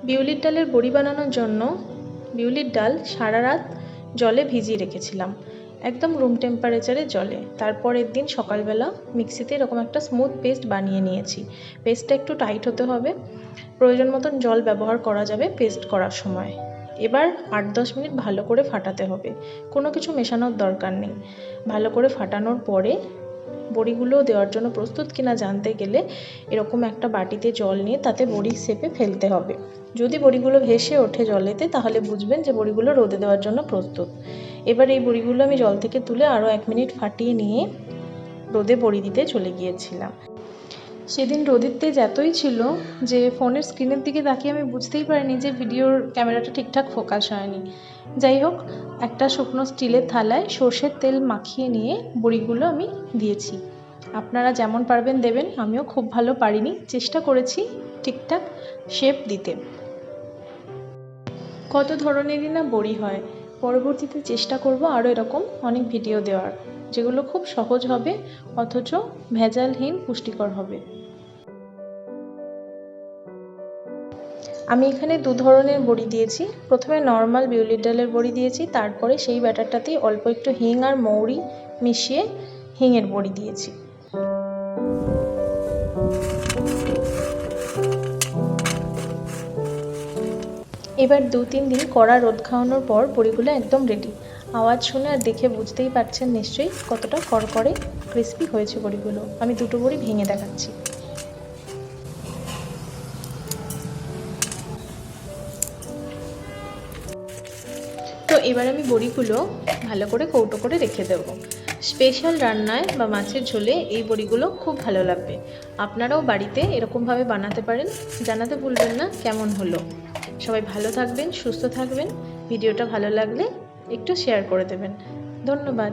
বিউলির ডালের বড়ি বানানোর জন্য বিউলির ডাল সারা রাত জলে ভিজিয়ে রেখেছিলাম, একদম রুম টেম্পারেচারের জলে। তারপরের দিন সকালবেলা মিক্সিতে এরকম একটা স্মুথ পেস্ট বানিয়ে নিয়েছি। পেস্টটা একটু টাইট হতে হবে, প্রয়োজন মতন জল ব্যবহার করা যাবে পেস্ট করার সময়। এবার 8-10 মিনিট ভালো করে ফাটাতে হবে, কোনো কিছু মেশানোর দরকার নেই। ভালো করে ফাটানোর পরে বড়িগুলো দেওয়ার জন্য প্রস্তুত কিনা জানতে গেলে এরকম একটা বাটিতে জল নিয়ে তাতে বড়ি সেপে ফেলতে হবে। যদি বড়িগুলো ভেসে ওঠে জলেতে তাহলে বুঝবেন যে বড়িগুলো রোদে দেওয়ার জন্য প্রস্তুত। এবার এই বড়িগুলো আমি জল থেকে তুলে আরও 1 মিনিট ফাটিয়ে নিয়ে রোদে বড়ি দিতে চলে গিয়েছিলাম। সেদিন রোদের তেজ এতই ছিল যে ফোনের স্ক্রিনের দিকে তাকিয়ে আমি বুঝতেই পারিনি যে ভিডিওর ক্যামেরাটা ঠিকঠাক ফোকাস হয়নি। যাই হোক, একটা শুকনো স্টিলের থালায় সর্ষের তেল মাখিয়ে নিয়ে বড়িগুলো আমি দিয়েছি। আপনারা যেমন পারবেন দেবেন, আমিও খুব ভালো পারিনি, চেষ্টা করেছি ঠিকঠাক শেপ দিতে। কত ধরনেরই না বড়ি হয়, পরবর্তীতে চেষ্টা করব আরও এরকম অনেক ভিডিও দেওয়ার, যেগুলো খুব সহজ হবে অথচ ভেজালহীন পুষ্টিকর হবে। আমি এখানে 2 ধরনের বড়ি দিয়েছি। প্রথমে নর্মাল বিউলির ডালের বড়ি দিয়েছি, তারপরে সেই ব্যাটারটাতেই অল্প একটু হিং আর মৌরি মিশিয়ে হিঙের বড়ি দিয়েছি। এবার 2-3 দিন কড়া রোদ খাওয়ানোর পর বড়িগুলো একদম রেডি। আওয়াজ শুনে আর দেখে বুঝতেই পারছেন নিশ্চয়ই কতটা কড়কড়ে ক্রিস্পি হয়েছে বড়িগুলো। আমি 2টো বড়ি ভেঙে দেখাচ্ছি। তো এবার আমি বড়িগুলো ভালো করে কৌটো করে রেখে দেব। স্পেশাল রান্নায় বা মাছের ঝোলে এই বড়িগুলো খুব ভালো লাগবে। আপনারাও বাড়িতে এরকমভাবে বানাতে পারেন। জানাতে ভুলবেন না কেমন হলো। সবাই ভালো থাকবেন, সুস্থ থাকবেন। ভিডিওটা ভালো লাগলে একটু শেয়ার করে দেবেন। ধন্যবাদ।